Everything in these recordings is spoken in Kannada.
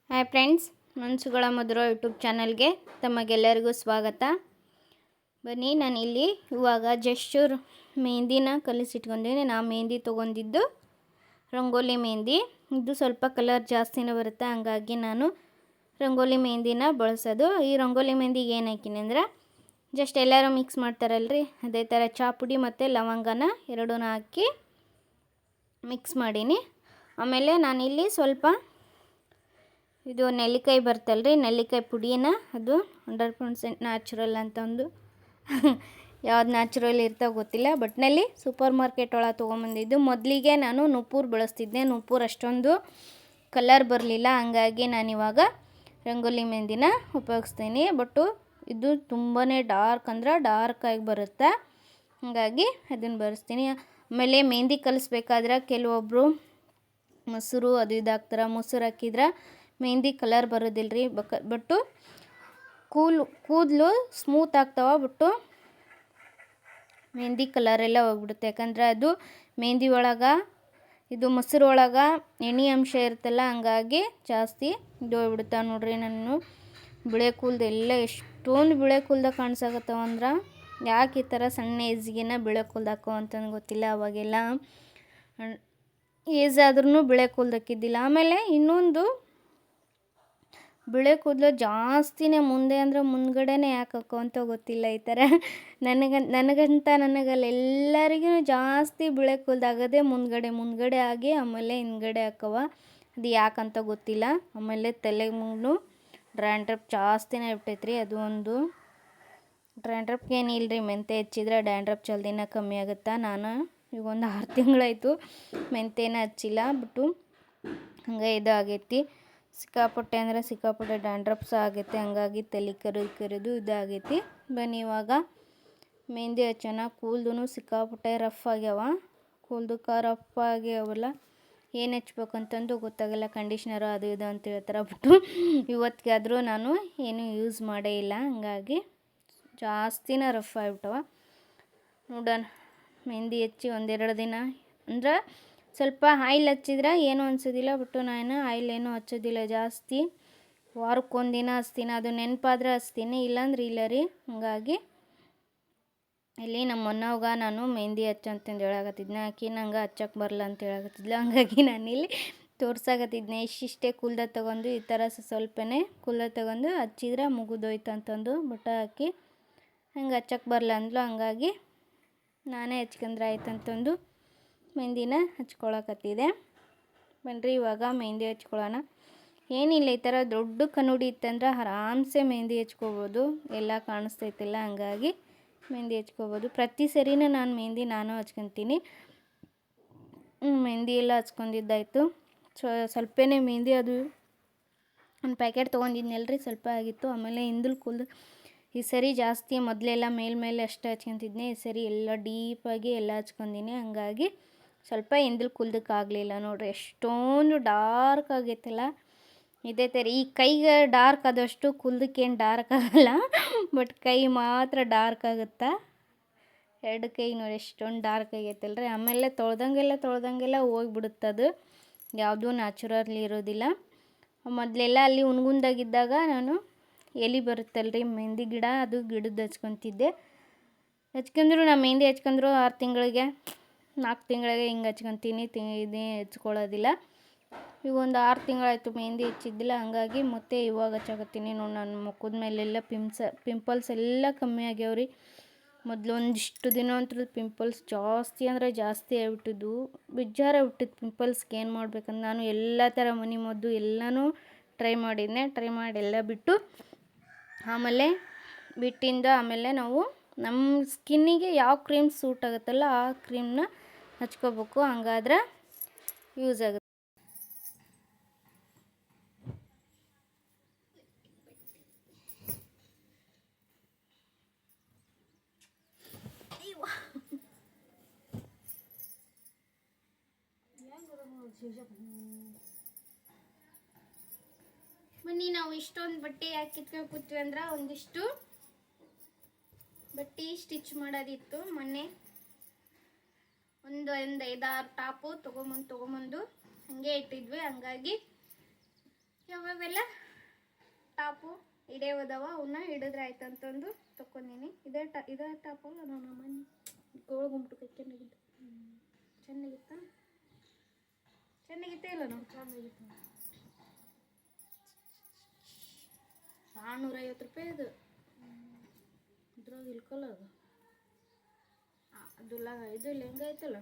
ಹಾಯ್ ಫ್ರೆಂಡ್ಸ್, ಮನಸ್ಸುಗಳ ಮಧುರ ಯೂಟ್ಯೂಬ್ ಚಾನಲ್ಗೆ ತಮಗೆಲ್ಲರಿಗೂ ಸ್ವಾಗತ. ಬನ್ನಿ, ನಾನು ಇಲ್ಲಿ ಇವಾಗ ಜಶ್ಚೂರ್ ಮೆಹಂದಿನ ಕಲಿಸಿಟ್ಕೊಂಡಿದ್ದೀನಿ. ನಾನು ಮೆಹಂದಿ ತೊಗೊಂಡಿದ್ದು ರಂಗೋಲಿ ಮೆಹಂದಿ. ಇದು ಸ್ವಲ್ಪ ಕಲರ್ ಜಾಸ್ತಿನೇ ಬರುತ್ತೆ, ಹಂಗಾಗಿ ನಾನು ರಂಗೋಲಿ ಮೆಹಂದಿನ ಬಳಸೋದು. ಈ ರಂಗೋಲಿ ಮೆಹಂದಿಗೆ ಏನು ಹಾಕಿನಿ ಅಂದರೆ, ಜಸ್ಟ್ ಎಲ್ಲರೂ ಮಿಕ್ಸ್ ಮಾಡ್ತಾರಲ್ರಿ, ಅದೇ ಥರ ಚಾಪುಡಿ ಮತ್ತು ಲವಂಗನ ಎರಡೂ ಹಾಕಿ ಮಿಕ್ಸ್ ಮಾಡೀನಿ. ಆಮೇಲೆ ನಾನಿಲ್ಲಿ ಸ್ವಲ್ಪ ಇದು ನೆಲ್ಲಿಕಾಯಿ ಬರ್ತಲ್ರಿ, ನೆಲ್ಲಿಕಾಯಿ ಪುಡಿನ, ಅದು 100% ನ್ಯಾಚುರಲ್ ಅಂತ ಒಂದು ಯಾವ್ದು ನ್ಯಾಚುರಲ್ ಇರ್ತಾವೆ ಗೊತ್ತಿಲ್ಲ, ಬಟ್ನಲ್ಲಿ ಸೂಪರ್ ಮಾರ್ಕೆಟ್ ಒಳಗೆ ತೊಗೊಂಬಂದಿದ್ದು. ಮೊದಲಿಗೆ ನಾನು ನುಪ್ಪೂರು ಬಳಸ್ತಿದ್ದೆ. ನುಪ್ಪೂರು ಅಷ್ಟೊಂದು ಕಲರ್ ಬರಲಿಲ್ಲ, ಹಂಗಾಗಿ ನಾನಿವಾಗ ರಂಗೋಲಿ ಮೆಹಂದಿನ ಉಪಯೋಗಿಸ್ತೀನಿ. ಬಟ್ಟು ಇದು ತುಂಬಾ ಡಾರ್ಕ್ ಅಂದ್ರೆ ಡಾರ್ಕಾಗಿ ಬರುತ್ತೆ, ಹಾಗಾಗಿ ಅದನ್ನು ಬಳಸ್ತೀನಿ. ಆಮೇಲೆ ಮೆಹಂದಿ ಕಲಿಸ್ಬೇಕಾದ್ರೆ ಕೆಲವೊಬ್ಬರು ಮೊಸರು ಅದು ಇದಾಗ್ತಾರೆ. ಮೊಸರು ಹಾಕಿದ್ರೆ ಮೆಹಂದಿ ಕಲರ್ ಬರೋದಿಲ್ಲ ರೀ. ಬಟ್ಟು ಕೂದಲು ಸ್ಮೂತ್ ಆಗ್ತಾವೆ, ಬಟ್ಟು ಮೆಹಂದಿ ಕಲರೆಲ್ಲ ಹೋಗ್ಬಿಡುತ್ತೆ. ಯಾಕಂದರೆ ಅದು ಮೆಹಂದಿ ಒಳಗೆ, ಇದು ಮೊಸರು ಒಳಗೆ ಎಣ್ಣೆ ಅಂಶ ಇರುತ್ತಲ್ಲ, ಹಂಗಾಗಿ ಜಾಸ್ತಿ ಇದು ಹೋಗ್ಬಿಡುತ್ತೆ. ನೋಡ್ರಿ, ನಾನು ಬಿಳೆ ಕೂದಲು ಎಲ್ಲ ಎಷ್ಟೊಂದು ಬಿಳೆ ಕೂದಲು ಕಾಣಿಸಾಕತ್ತವ ಅಂದ್ರೆ, ಯಾಕೆ ಈ ಥರ ಸಣ್ಣ ಏಜ್ಗಿನ ಬಿಳೆ ಕೂದಲು ಹಾಕೋ ಅಂತಂದು ಗೊತ್ತಿಲ್ಲ. ಅವಾಗೆಲ್ಲ ಏಜ್ ಆದ್ರೂ ಬಿಳೆ ಕೂದಲು ಹಾಕಿದ್ದಿಲ್ಲ. ಆಮೇಲೆ ಇನ್ನೊಂದು, ಬಿಳೆ ಕೂದಲು ಜಾಸ್ತಿನೇ ಮುಂದೆ ಅಂದರೆ ಮುಂದ್ಗಡೆನೇ ಯಾಕೆ ಹಾಕೋ ಅಂತ ಗೊತ್ತಿಲ್ಲ. ಈ ಥರ ನನಗಲ್ಲ ಎಲ್ಲರಿಗೂ ಜಾಸ್ತಿ ಬಿಳೆ ಕೂದಲು ಆಗೋದೇ ಮುಂದ್ಗಡೆ ಆಗಿ ಆಮೇಲೆ ಹಿಂದ್ಗಡೆ ಹಾಕವ. ಅದು ಯಾಕಂತ ಗೊತ್ತಿಲ್ಲ. ಆಮೇಲೆ ತಲೆಗೆ ಮುಗ್ನು ಡ್ರ್ಯಾಂಡ್ರಫ್ ಜಾಸ್ತಿನೇ ಬಿಟ್ಟೈತ್ರಿ. ಅದು ಒಂದು ಡ್ರ್ಯಾಂಡ್ರಫ್ಗೆ ಏನಿಲ್ಲ ರೀ, ಮೆಂತೆ ಹಚ್ಚಿದ್ರೆ ಡ್ಯಾಂಡ್ರಫ್ ಜಲ್ದಿನ ಕಮ್ಮಿ ಆಗುತ್ತಾ. ನಾನು ಈಗ ಒಂದು 6 ತಿಂಗಳಾಯಿತು ಮೆಂತೆನ ಹಚ್ಚಿಲ್ಲ, ಬಿಟ್ಟು ಹಂಗೆ ಇದು ಆಗೈತಿ. ಸಿಕ್ಕಾಪಟ್ಟೆ ಅಂದರೆ ಸಿಕ್ಕಾಪಟ್ಟೆ ಡ್ಯಾಂಡ್ರಫ್ಸ್ ಆಗೈತೆ, ಹಂಗಾಗಿ ತಲೆ ಕರಿದು ಇದಾಗೈತಿ. ಬನ್ನಿ ಇವಾಗ ಮೆಹಂದಿ ಹಚ್ಚೋಣ. ಕೂದಲು ಸಿಕ್ಕಾಪಟ್ಟೆ ರಫ್ ಆಗ್ಯಾವ, ಕೂದಲು ರಫ್ ಆಗ್ಯಾವಲ್ಲ, ಏನು ಹಚ್ಬೇಕಂತಂದು ಗೊತ್ತಾಗಲ್ಲ. ಕಂಡೀಷ್ನರು ಅದು ಇದು ಅಂತ ಹೇಳ್ತಾರೆ, ಬಿಟ್ಟು ಇವತ್ತಿಗಾದರೂ ನಾನು ಏನು ಯೂಸ್ ಮಾಡೇ ಇಲ್ಲ, ಹಂಗಾಗಿ ಜಾಸ್ತಿನ ರಫ್ ಆಗಿಬಿಟ್ಟವ. ನೋಡೋಣ, ಮೆಹಂದಿ ಹಚ್ಚಿ 1-2 ದಿನ ಅಂದ್ರೆ ಸ್ವಲ್ಪ ಆಯಿಲ್ ಹಚ್ಚಿದ್ರೆ ಏನೂ ಅನ್ಸೋದಿಲ್ಲ, ಬಿಟ್ಟು ನಾನು ಆಯಿಲ್ ಏನೂ ಹಚ್ಚೋದಿಲ್ಲ ಜಾಸ್ತಿ. ವಾರಕ್ಕೊಂದು ದಿನ ಹಚ್ತೀನಿ, ಅದು ನೆನಪಾದ್ರೆ ಹಚ್ತೀನಿ, ಇಲ್ಲಾಂದ್ರೆ ಇಲ್ಲ ರೀ. ಹಂಗಾಗಿ ಇಲ್ಲಿ ನಮ್ಮ ಮೊನ್ನವಾಗ ನಾನು ಮೆಹಂದಿ ಹಚ್ಚಂತಂದು ಹೇಳಾಕತ್ತಿದ್ನೆ, ಆಕಿ ನಂಗೆ ಹಚ್ಚಕ್ಕೆ ಬರಲ್ಲ ಅಂತ ಹೇಳಾಕತ್ತಿದ್ಲ. ಹಂಗಾಗಿ ನಾನಿಲ್ಲಿ ತೋರ್ಸಾಕತ್ತಿದ್ನೆ, ಇಷ್ಟಿಷ್ಟೇ ಕುಲ್ದ ತೊಗೊಂಡು ಈ ಥರ ಸ್ವಲ್ಪನೇ ಕುಲ್ದ ತೊಗೊಂಡು ಹಚ್ಚಿದ್ರೆ ಮುಗಿದೋಯ್ತು ಅಂತಂದು ಬುಟ್ಟ ಹಾಕಿ ಹಂಗೆ ಹಚ್ಚಕ್ಕೆ ಬರಲ್ಲ ಅಂದ್ಲು. ಹಂಗಾಗಿ ನಾನೇ ಹಚ್ಕೊಂಡ್ರೆ ಆಯ್ತು ಅಂತಂದು ಮೆಹಂದಿನ ಹಚ್ಕೊಳಕತ್ತಿದೆ. ಬನ್ನಿರಿ ಇವಾಗ ಮೆಹಂದಿ ಹಚ್ಕೊಳ್ಳೋಣ. ಏನಿಲ್ಲ, ಈ ಥರ ದೊಡ್ಡ ಕನ್ನಡಿ ಇತ್ತಂದ್ರೆ ಆರಾಮ್ಸೆ ಮೆಹಂದಿ ಹಚ್ಕೋಬೋದು, ಎಲ್ಲ ಕಾಣಿಸ್ತೈತಿಲ್ಲ, ಹಂಗಾಗಿ ಮೆಹಂದಿ ಹಚ್ಕೋಬೋದು. ಪ್ರತಿ ಸರಿನೂ ನಾನು ಮೆಹಂದಿ ಹಚ್ಕೊತೀನಿ. ಮೆಹಂದಿ ಎಲ್ಲ ಹಚ್ಕೊಂಡಿದ್ದಾಯಿತು. ಸ್ವಲ್ಪನೇ ಮೆಹಂದಿ, ಅದು ಒಂದು ಪ್ಯಾಕೆಟ್ ತೊಗೊಂಡಿದ್ನಲ್ರಿ, ಸ್ವಲ್ಪ ಆಗಿತ್ತು. ಆಮೇಲೆ ಹಿಂದಲು ಕೂದಲು ಈ ಸರಿ ಜಾಸ್ತಿ, ಮೊದಲೆಲ್ಲ ಮೇಲೆ ಅಷ್ಟೇ ಹಚ್ಕೊತಿದ್ನಿ, ಈ ಸರಿ ಎಲ್ಲ ಡೀಪಾಗಿ ಎಲ್ಲ ಹಚ್ಕೊಂಡಿನಿ, ಹಂಗಾಗಿ ಸ್ವಲ್ಪ ಹಿಂದಲು ಕೂದಲಕ್ಕಾಗಲಿಲ್ಲ. ನೋಡಿರಿ ಎಷ್ಟೊಂದು ಡಾರ್ಕ್ ಆಗೈತಲ್ಲ. ಇದೇ ಥರ ಈ ಕೈಗೆ ಡಾರ್ಕ್ ಆದಷ್ಟು ಕೂದಲಕ್ಕೇನು ಡಾರ್ಕ್ ಆಗಲ್ಲ, ಬಟ್ ಕೈ ಮಾತ್ರ ಡಾರ್ಕ್ ಆಗುತ್ತಾ. 2 ಕೈ ನೋಡಿ ಎಷ್ಟೊಂದು ಡಾರ್ಕ್ ಆಗೈತಲ್ರಿ. ಆಮೇಲೆ ತೊಳ್ದಂಗೆಲ್ಲ ಹೋಗ್ಬಿಡುತ್ತದು, ಯಾವುದೂ ನ್ಯಾಚುರಲ್ ಇರೋದಿಲ್ಲ. ಮೊದಲೆಲ್ಲ ಅಲ್ಲಿ ಹುನ್ಗುಂದಾಗಿದ್ದಾಗ ನಾನು ಎಲೆ ಬರುತ್ತಲ್ರಿ ಮೆಹಂದಿ ಗಿಡ, ಅದು ಗಿಡದ ಹಚ್ಕೊತಿದ್ದೆ. ಹಚ್ಕೊಂಡ್ರು ನಾನು ಮೆಹಂದಿ ಹಚ್ಕೊಂಡ್ರು 6 ತಿಂಗಳಿಗೆ 4 ತಿಂಗಳಿಗೆ ಹಿಂಗೆ ಹಚ್ಕೊತೀನಿ, ಇದೇ ಹಚ್ಕೊಳ್ಳೋದಿಲ್ಲ. ಈಗ ಒಂದು 6 ತಿಂಗಳಾಯಿತು ಮೆಹಂದಿ ಹಚ್ಚಿದ್ದಿಲ್ಲ, ಹಂಗಾಗಿ ಮತ್ತೆ ಇವಾಗ ಹಚ್ಚಾಕತ್ತೀನಿ. ನೋಡಿ, ನನ್ನ ಮುಖದ ಮೇಲೆಲ್ಲ ಪಿಂಪಲ್ಸ್ ಎಲ್ಲ ಕಮ್ಮಿ ಆಗ್ಯಾವ್ರಿ. ಮೊದಲು ಒಂದಿಷ್ಟು ದಿನ ಅಂತೂ ಪಿಂಪಲ್ಸ್ ಜಾಸ್ತಿ ಅಂದರೆ ಜಾಸ್ತಿ ಆಗಿಬಿಟ್ಟಿದ್ದು, ಬಿಜ್ಜಾರ ಬಿಟ್ಟಿದ್ದು ಪಿಂಪಲ್ಸ್ಗೆ. ಏನು ಮಾಡ್ಬೇಕಂತ ನಾನು ಎಲ್ಲ ಥರ ಮನೆ ಮದ್ದು ಎಲ್ಲನೂ ಟ್ರೈ ಮಾಡಿ ಎಲ್ಲ ಬಿಟ್ಟು, ಆಮೇಲೆ ಆಮೇಲೆ ನಾವು ನಮ್ಮ ಸ್ಕಿನ್ನಿಗೆ ಯಾವ ಕ್ರೀಮ್ ಸೂಟ್ ಆಗುತ್ತಲ್ಲ ಆ ಕ್ರೀಮ್ನ ಹಚ್ಕೋಬೇಕು, ಹಂಗಾದ್ರೆ ಯೂಸ್ ಆಗುತ್ತೆ. ಬನ್ನಿ, ನಾವು ಇಷ್ಟೊಂದು ಬಟ್ಟೆ ಯಾಕೆ ಕಿತ್ಕೊಂಡು ಕೂತ್ವಿ ಅಂದ್ರೆ, ಒಂದಿಷ್ಟು ಬಟ್ಟೆ ಸ್ಟಿಚ್ ಮಾಡೋದಿತ್ತು. ಮೊನ್ನೆ ಒಂದು 5-6 ಟಾಪು ತೊಗೊಂಬಂದು ಹಾಗೆ ಇಟ್ಟಿದ್ವಿ, ಹಂಗಾಗಿ ಯಾವೆಲ್ಲ ಟಾಪು ಇಡೇ ಹೋದವ ಅವನ್ನ ಹಿಡಿದ್ರೆ ಆಯ್ತು ಅಂತಂದು ತಗೊಂಡಿನಿ. ಇದೇ ಟಾಪ್ ಅಲ್ಲ ನಮ್ಮ ಮನೆ ಗೋಳು ಗುಂಪು ಚೆನ್ನಾಗಿತ್ತು. ಚೆನ್ನಾಗಿತ್ತೇ ಇಲ್ಲ ನಾವು ಚೆನ್ನಾಗಿತ್ತು. 450 ರೂಪಾಯಿ ಅದು. ಇದ್ರಾಗ ಇಲ್ಕಲ್ಲ ಅದು ಇದು ಲೆಂಗ ಐತಲ್ಲ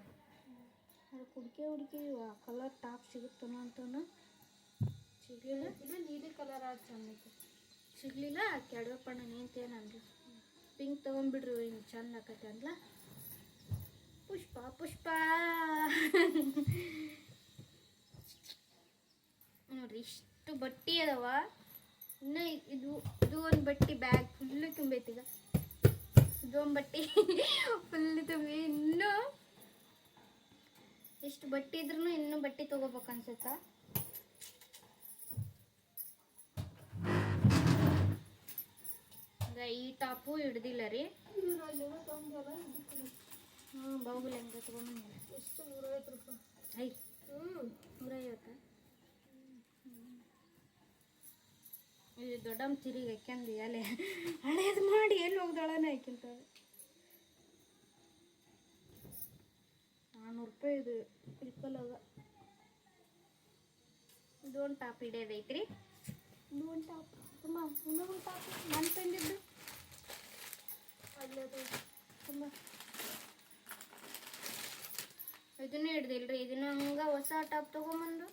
ಅದು ಹುಡುಕಿ ಕಲರ್ ಟಾಪ್ ಸಿಗುತ್ತನ ಅಂತನ ಸಿಗಲಿಲ್ಲ. ಇದು ನೀಲಿ ಕಲರ್ ಆದ ಚಂದ ಸಿಗಲಿಲ್ಲ. ಕೆಡವಪ್ಪಣ್ಣ ನಿಂತೇನು ಅಂದ್ಲು, ಪಿಂಕ್ ತೊಗೊಂಡ್ಬಿಡ್ರಿ ಹಿಂಗೆ ಚಂದ ಆಕತ್ತೆ ಅಂದ್ಲ. ಪುಷ್ಪ ನೋಡ್ರಿ ಇಷ್ಟು ಬಟ್ಟೆ ಅದಾವ. ಇನ್ನು ಇದು ಒಂದು ಬಟ್ಟೆ ಬ್ಯಾಗ್ ಫುಲ್ಲು ತುಂಬೈತಿ. ಈಗ ಇದು ಒಂದು ಬಟ್ಟೆ ಫುಲ್ಲು ತುಂಬಿ ಇನ್ನೂ ಎಷ್ಟು ಬಟ್ಟೆ ಇದ್ರೂ ಇನ್ನೂ ಬಟ್ಟೆ ತೊಗೋಬೇಕು ಅನ್ಸುತ್ತ. ಈ ಟಾಪು ಹಿಡ್ದಿಲ್ಲ ರೀ. ಬಾಹುಬಲಿ ಹಂಗೆ ತೊಗೊಂಡು ಎಷ್ಟು 150 ರೂಪಾಯಿ. 150. ಇದು ದೊಡ್ಡಮ್ಮ ತಿರುಗಿ ಹಾಕ್ಯಂದು ಎಲೆ ಹಳೇದು ಮಾಡಿ ಎಲ್ಲಿ ಹೋಗ್ದಾಳನ ಹಾಕಿಂತ 400 ರೂಪಾಯಿ. ಇದು ಇಲ್ಕಲ್ಲಾಗ ಇದು ಒಂದು ಟಾಪ್ ಹಿಡಿಯೋದೈತ್ರಿ. ಇದು ಒಂದು ಟಾಪ್ ತುಂಬ ಇನ್ನೊಂದು ಟಾಪ್ ನಾನು ತಂದಿದ್ದು ಅಲ್ಲದು ತುಂಬ. ಇದನ್ನೇ ಹಿಡ್ದಿಲ್ರಿ. ಇದನ್ನು ಹಂಗೆ ಹೊಸ ಟಾಪ್ ತೊಗೊಂಬಂದು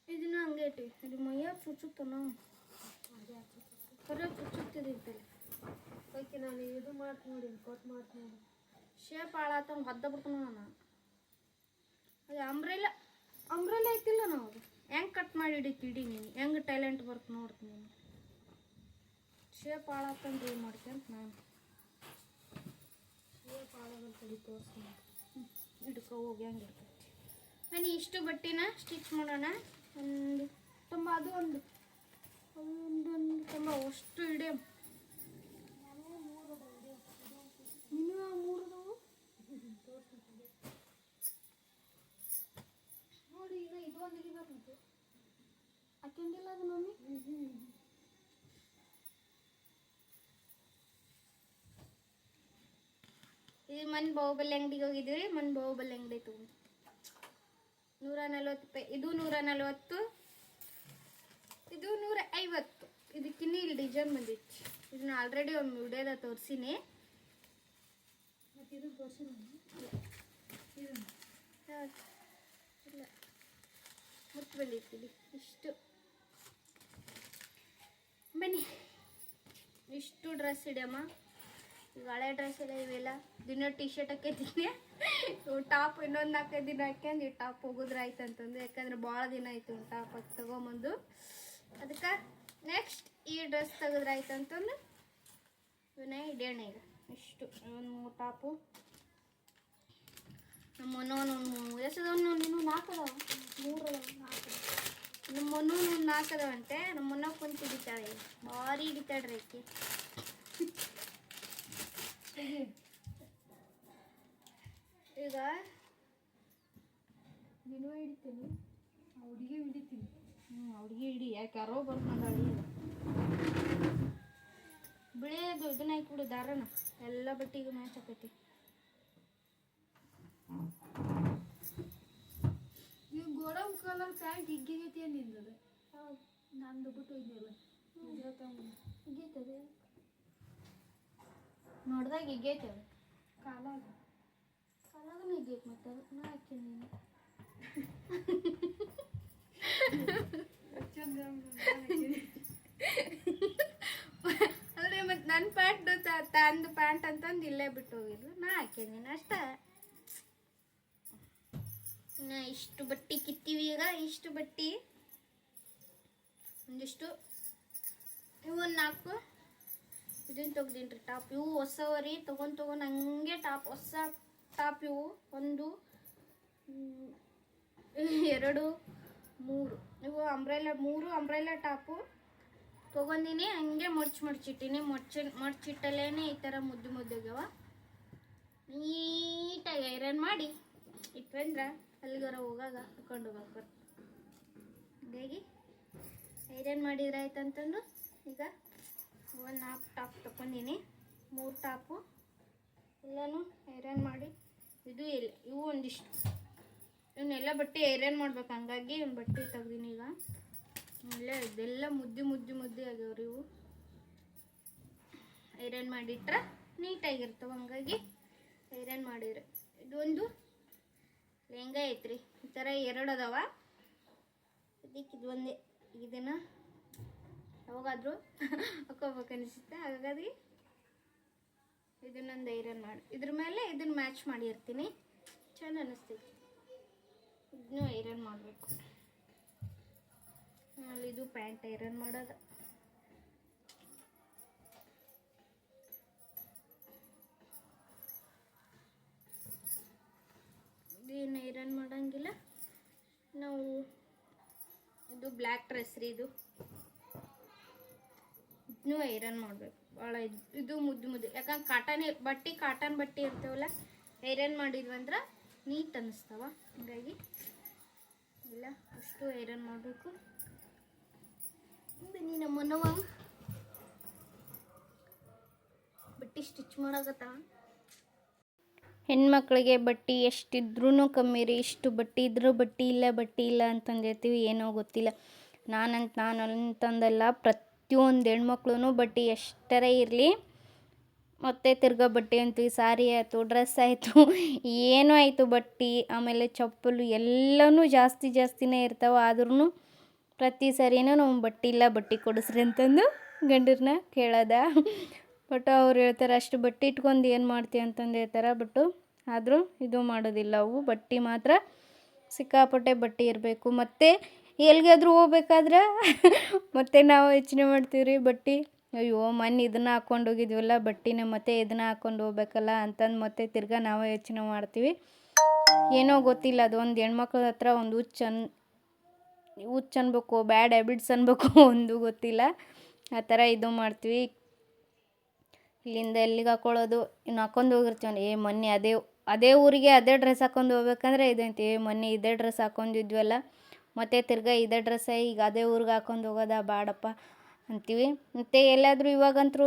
ಇದನ್ನು ಹಂಗೆ ಇಟ್ಟು ಇದು ಮೈಯಾಗ ಚುಚ್ಚುತ್ತನ ಕರೆ ಚುಚ್ಚುತ್ತಿದ್ದೈತಲ್ಲ. ಅದಕ್ಕೆ ನಾನು ಇದು ಮಾಡ್ತೀನಿ ನೋಡಿ, ಕಟ್ ಮಾಡ್ತೀನಿ ನೋಡಿ. ಶೇಪ್ ಹಾಳಾತ ಹೊದ್ದ ಬಿಡ್ತಾನ ನಾನು. ಅದು ಅಂಬ್ರೆಲ್ಲ ಐತಿಲ್ಲ ನಾವು ಅದು ಹೆಂಗೆ ಕಟ್ ಮಾಡಿ ಹಿಡಿತಿಡಿ ನೀನು ಹೆಂಗೆ ಟ್ಯಾಲೆಂಟ್ ಬರ್ತು ನೋಡ್ತೀನಿ ನೀನು. ಶೇಪ್ ಹಾಳಾತಂದ್ರೆ ಏನು ಮಾಡ್ತೀನಿ ನಾನು. ಶೇಪ್ ಹಾಳಾಗಂತ ತೋರಿಸ್ತೀನಿ ಹಿಡ್ಕೊ ಹೋಗಿ ಹೆಂಗೆ ಇರ್ತೈತಿ. ನಾನು ಇಷ್ಟು ಬಟ್ಟೆನ ಸ್ಟಿಚ್ ಮಾಡೋಣ. ಒಂದು ತುಂಬ ಅದು ಒಂದು ತುಂಬ ಅಷ್ಟು ಇಡೇ ಇನ್ನೂ 3 ಅದಾವು ನೋಡಿ. ಈಗ ಇದು ಒಂದು ಬರ್ತೈತಿ ಹಾಕೊಂಡಿಲ್ಲ ಅದು ಮಮ್ಮಿ. ಇದು ಮನ್ ಬಾಹುಬಲಿ ಅಂಗಡಿಗೆ ಹೋಗಿದ್ದೀವಿ. ಮನ್ ಬಾಹುಬಲಿ ಅಂಗಡಿ ತಗೊಂಡು 140 ರೂಪಾಯಿ. ಇದು 140, ಇದು 150. ಇದಕ್ಕಿನ್ನ ಇಲ್ಲಿ ಡಿಸೈನ್ ಬಂದಿತ್ತು. ಇದನ್ನ ಆಲ್ರೆಡಿ ಒಂದು ವಿಡಿಯೋದ ತೋರಿಸಿನಿ. ಮತ್ತು ಇದು ತೋರಿಸಿಲ್ಲ ಇಲ್ಲ ಮುಟ್ಟು ಬಂದಿರ್ತೀವಿ. ಇಷ್ಟು ಬನ್ನಿ ಇಷ್ಟು ಡ್ರೆಸ್ ಹಿಡಿಯಮ್ಮ. ಈಗ ಹಳೆ ಡ್ರೆಸ್ ಎಲ್ಲ ಇವೆಲ್ಲ ದಿನ ಟೀ ಶರ್ಟ್ ಹಾಕಿದ್ದೀನಿ. ಟಾಪ್ ಇನ್ನೊಂದು 4 ದಿನ ಹಾಕ್ಯಂದು ಈ ಟಾಪ್ ಹೋಗಿದ್ರೆ ಆಯ್ತು ಅಂತಂದು. ಯಾಕಂದ್ರೆ ಭಾಳ ದಿನ ಆಯ್ತು ಒಂದು ಟಾಪ್ ಹಾಕಿ ತೊಗೊಂಬಂದು. ಅದಕ್ಕೆ ನೆಕ್ಸ್ಟ್ ಈ ಡ್ರೆಸ್ ತೆಗೆದ್ರೆ ಆಯ್ತು ಅಂತಂದು ಇವನ್ನೇ ಹಿಡಿಯೋಣ. ಈಗ ಇಷ್ಟು ಒಂದು 3 ಟಾಪು ನಮ್ಮ ಮೊನ್ನೊಂದು ಎಷ್ಟದವನು ನೀನು 4 ಅದಾವ 3 ಅದಾವ 4 ನಮ್ಮ ಮೊನ್ನೊಂದು 4 ಅದಾವಂತೆ. ನಮ್ಮ ಮೊನ್ನ ಕುಂತು ಹಿಡಿತಾಳೆ ಭಾರಿ ಹಿಡಿತಾಳ್ರಿ ಆಕೆ. ಈಗ ನೀನು ಹಿಡಿತೀನಿ ಹುಡುಗಿ ಹಿಡಿತೀನಿ. ಹುಡುಗಿ ಹಿಡಿ ಯಾಕೆ ಯಾರೋ ಬರ್ಕೊಂಡಾಳಿ. ಬಿಳಿಯದು ಇದನ್ನ ಹಾಕಿಬಿಡು ದಾರನ ಎಲ್ಲ ಬಟ್ಟೆಗೆ ಮ್ಯಾಚ್ ಆಕೈತಿ. ನೀವು ಗೋಡಂಬಿ ಕಲರ್ ಪ್ಯಾಂಟ್ ಹಿಗ್ಗೈತಿ ನಿಂದದ ನಂದು ಬಿಟ್ಟು ಇದೆಯಲ್ಲ ಹಿಗ್ಗೈತದೆ ನೋಡ್ದಾಗ ಹಿಗ್ಗೈತೆ ಅದು ಕಾಲಾಗನೂ ಹಿಗ್ಗೈತೆ. ಮತ್ತು ಅದು ನಾ ಹಾಕ್ತೀನಿ ನೀನು ಅಲ್ರಿ ಮತ್ತು ನನ್ನ ಪ್ಯಾಂಟ್ ತಂದು ಪ್ಯಾಂಟ್ ಅಂತಂದು ಇಲ್ಲೇ ಬಿಟ್ಟು ಹೋಗಿದ್ರು. ನಾ ಹಾಕಿದ್ದೀನಿ ಅಷ್ಟೇ. ನಾ ಇಷ್ಟು ಬಟ್ಟೆ ಕಿತ್ತೀವಿ. ಈಗ ಇಷ್ಟು ಬಟ್ಟೆ ಒಂದಿಷ್ಟು ಇವು ಒಂದು 4 ಇದನ್ನು ತೆಗ್ದೀನಿ ರೀ ಟಾಪ್. ಇವು ಹೊಸವರಿ ತೊಗೊಂಡು ಹಂಗೆ ಟಾಪ್ ಹೊಸ ಟಾಪ್. ಇವು 1 2 3 ಇವು ಅಂಬ್ರೆಲ್ಲ 3 ಅಂಬ್ರೆಲ್ಲ ಟಾಪು ತೊಗೊಂಡಿನಿ. ಹಂಗೆ ಮಡ್ಚಿಟ್ಟಿನಿ. ಮಡ್ಚಿಟ್ಟಲೇನೆ ಈ ಥರ ಮುದ್ದೆಗ್ಯಾವ. ನೀಟಾಗಿ ಐರನ್ ಮಾಡಿ ಇಟ್ವಂದ್ರೆ ಅಲ್ಲಿಗಾರ ಹೋಗಾಗ ಹಾಕೊಂಡು ಹೋಗಕ್ಕೆ ಹಾಗಾಗಿ ಐರನ್ ಮಾಡಿದ್ರೆ ಆಯ್ತು ಅಂತಂದು ಈಗ ಒಂದು 4 ಟಾಪ್ ತೊಗೊಂಡಿನಿ. 3 ಟಾಪು ಎಲ್ಲನೂ ಐರನ್ ಮಾಡಿ ಇವು ಒಂದಿಷ್ಟು ಇವನ್ನೆಲ್ಲ ಬಟ್ಟೆ ಐರನ್ ಮಾಡ್ಬೇಕು. ಹಂಗಾಗಿ ಒಂದು ಬಟ್ಟೆ ತೆಗ್ದೀನಿ. ಈಗ ಇದೆಲ್ಲ ಮುದ್ದೆ ಆಗ್ಯಾವ್ರಿ. ಇವು ಐರನ್ ಮಾಡಿಟ್ರೆ ನೀಟಾಗಿರ್ತವೆ. ಹಂಗಾಗಿ ಐರನ್ ಮಾಡಿದ್ರೆ ಇದೊಂದು ಲೆಹಂಗಾ ಐತ್ರಿ. ಈ ಥರ 2 ಅದಾವ. ಅದಕ್ಕೆ ಇದು ಒಂದೇ. ಇದನ್ನು ಯಾವಾಗಾದರೂ ಹಾಕೋಬೇಕು ಅನಿಸುತ್ತೆ. ಹಾಗಾಗಿ ಇದನ್ನೊಂದು ಐರನ್ ಮಾಡಿ ಇದ್ರ ಮೇಲೆ ಇದನ್ನು ಮ್ಯಾಚ್ ಮಾಡಿರ್ತೀನಿ. ಚಂದ ಅನ್ನಿಸ್ತೈತಿ. ಇದನ್ನು ಐರನ್ ಮಾಡಬೇಕು. ಆಮೇಲೆ ಇದು ಪ್ಯಾಂಟ್ ಐರನ್ ಮಾಡೋದು. ಇದೇನು ಐರನ್ ಮಾಡೋಂಗಿಲ್ಲ ನಾವು. ಇದು ಬ್ಲ್ಯಾಕ್ ಡ್ರೆಸ್ ರೀ. ಇದನ್ನೂ ಐರನ್ ಮಾಡಬೇಕು. ಭಾಳ ಇದು ಮುದ್ದು ಯಾಕಂದ್ರೆ ಕಾಟನ್ ಬಟ್ಟೆ ಇರ್ತಾವಲ್ಲ, ಐರನ್ ಮಾಡಿದ್ವಂದ್ರೆ ನೀಟ್ ಅನ್ನಿಸ್ತಾವ. ಹಾಗಾಗಿ ಇಲ್ಲ ಅಷ್ಟು ಐರನ್ ಮಾಡಬೇಕು. ಬನ್ನಿ ನಮ್ಮನವ ಬಟ್ಟೆ ಸ್ಟಿಚ್ ಮಾಡಾಕತ್ತ. ಹೆಣ್ಮಕ್ಳಿಗೆ ಬಟ್ಟೆ ಎಷ್ಟಿದ್ರೂ ಕಮ್ಮಿ ರೀ. ಇಷ್ಟು ಬಟ್ಟೆ ಇದ್ರೂ ಬಟ್ಟೆ ಇಲ್ಲ ಅಂತಂದಿರ್ತೀವಿ. ಏನೋ ಗೊತ್ತಿಲ್ಲ. ನಾನು ಅಂತಂದಲ್ಲ, ಪ್ರತಿಯೊಂದು ಹೆಣ್ಮಕ್ಳು ಬಟ್ಟೆ ಎಷ್ಟರ ಇರಲಿ ಮತ್ತೆ ತಿರ್ಗಾ ಬಟ್ಟೆ ಅಂತೀವಿ. ಸಾರಿ ಆಯಿತು, ಡ್ರೆಸ್ ಆಯಿತು, ಏನೂ ಆಯಿತು ಬಟ್ಟೆ, ಆಮೇಲೆ ಚಪ್ಪಲು ಎಲ್ಲನೂ ಜಾಸ್ತಿನೇ ಇರ್ತಾವೆ. ಆದ್ರೂ ಪ್ರತಿ ಸರಿನೂ ನಾವು ಬಟ್ಟೆ ಕೊಡಿಸ್ರಿ ಅಂತಂದು ಗಂಡರನ್ನ ಕೇಳೋದ. ಬಟ್ ಅವ್ರು ಹೇಳ್ತಾರೆ ಅಷ್ಟು ಬಟ್ಟೆ ಇಟ್ಕೊಂಡು ಏನು ಮಾಡ್ತೀವಿ ಅಂತಂದು ಹೇಳ್ತಾರೆ. ಆದರೂ ಇದು ಮಾಡೋದಿಲ್ಲ. ಅವು ಬಟ್ಟೆ ಮಾತ್ರ ಸಿಕ್ಕಾಪಟ್ಟೆ ಬಟ್ಟೆ ಇರಬೇಕು. ಮತ್ತು ಎಲ್ಲಿಗಾದ್ರೂ ಹೋಗ್ಬೇಕಾದ್ರೆ ಮತ್ತೆ ನಾವು ಯೋಚನೆ ಮಾಡ್ತೀವಿ ರೀ ಬಟ್ಟೆ. ಅಯ್ಯೋ ಮೊನ್ನೆ ಇದನ್ನು ಹಾಕ್ಕೊಂಡು ಹೋಗಿದ್ವಲ್ಲ ಬಟ್ಟೆನ, ಮತ್ತೆ ಇದನ್ನು ಹಾಕ್ಕೊಂಡು ಹೋಗ್ಬೇಕಲ್ಲ ಅಂತಂದು ಮತ್ತೆ ತಿರ್ಗಾ ನಾವೇ ಯೋಚನೆ ಮಾಡ್ತೀವಿ. ಏನೋ ಗೊತ್ತಿಲ್ಲ. ಅದೊಂದು ಹೆಣ್ಮಕ್ಳ ಹತ್ರ ಒಂದು ಹುಚ್ಚು ಅನ್ಬೇಕು, ಬ್ಯಾಡ್ ಹ್ಯಾಬಿಟ್ಸ್ ಅನ್ಬೇಕು, ಒಂದು ಗೊತ್ತಿಲ್ಲ. ಆ ಥರ ಇದು ಮಾಡ್ತೀವಿ. ಇಲ್ಲಿಂದ ಎಲ್ಲಿಗೆ ಹಾಕ್ಕೊಳ್ಳೋದು, ಇನ್ನು ಹಾಕ್ಕೊಂಡು ಹೋಗಿರ್ತೀವಿ. ಮೊನ್ನೆ ಅದೇ ಊರಿಗೆ ಅದೇ ಡ್ರೆಸ್ ಹಾಕ್ಕೊಂಡು ಹೋಗ್ಬೇಕಂದ್ರೆ ಇದಂತೀವಿ. ಮೊನ್ನೆ ಇದೇ ಡ್ರೆಸ್ ಹಾಕ್ಕೊಂಡಿದ್ವಲ್ಲ, ಮತ್ತು ತಿರ್ಗಾ ಇದೇ ಡ್ರೆಸ್ಸೇ ಈಗ ಅದೇ ಊರಿಗೆ ಹಾಕ್ಕೊಂಡು ಹೋಗೋದ ಬೇಡಪ್ಪ ಅಂತೀವಿ. ಮತ್ತು ಎಲ್ಲಾದರೂ ಇವಾಗಂತೂ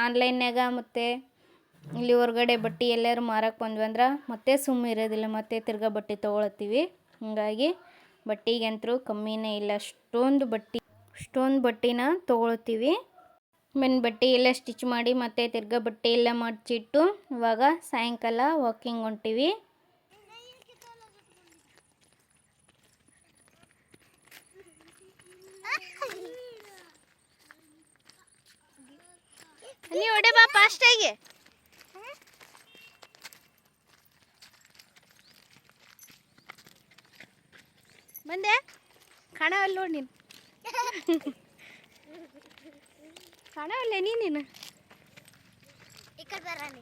ಆನ್ಲೈನ್ಯಾಗ ಮತ್ತು ಇಲ್ಲಿ ಹೊರಗಡೆ ಬಟ್ಟೆ ಎಲ್ಲರೂ ಮಾರಕ್ಕೆ ಬಂದ್ವಂದ್ರೆ ಮತ್ತೆ ಸುಮ್ಮನೆ ಇರೋದಿಲ್ಲ, ಮತ್ತೆ ತಿರ್ಗಾ ಬಟ್ಟೆ ತೊಗೊಳತ್ತೀವಿ. ಹಂಗಾಗಿ ಬಟ್ಟೆಗಂತೂ ಕಮ್ಮಿನೇ ಇಲ್ಲ. ಅಷ್ಟೊಂದು ಬಟ್ಟೆನ ತೊಗೊಳ್ತೀವಿ. ಬಟ್ಟೆ ಎಲ್ಲ ಸ್ಟಿಚ್ ಮಾಡಿ ಮತ್ತೆ ತಿರ್ಗಾ ಬಟ್ಟೆ ಎಲ್ಲ ಮಡಚಿಟ್ಟು ಇವಾಗ ಸಾಯಂಕಾಲ ವಾಕಿಂಗ್ ಹೊಂಟೀವಿ. ನೀ ಹೊಡೆ ಬಾ ಫಾಸ್ಟಾಗಿ. ಬಂದೆ ಕಾಣವಲ್ಲ ನೋಡಿ ನೀನು. ಕಾಣವಲ್ಲ ನೀನು ಈ ಕಡೆ ಬರಾನಿ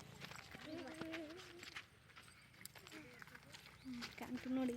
ಕಾಣ್ತು ನೋಡಿ.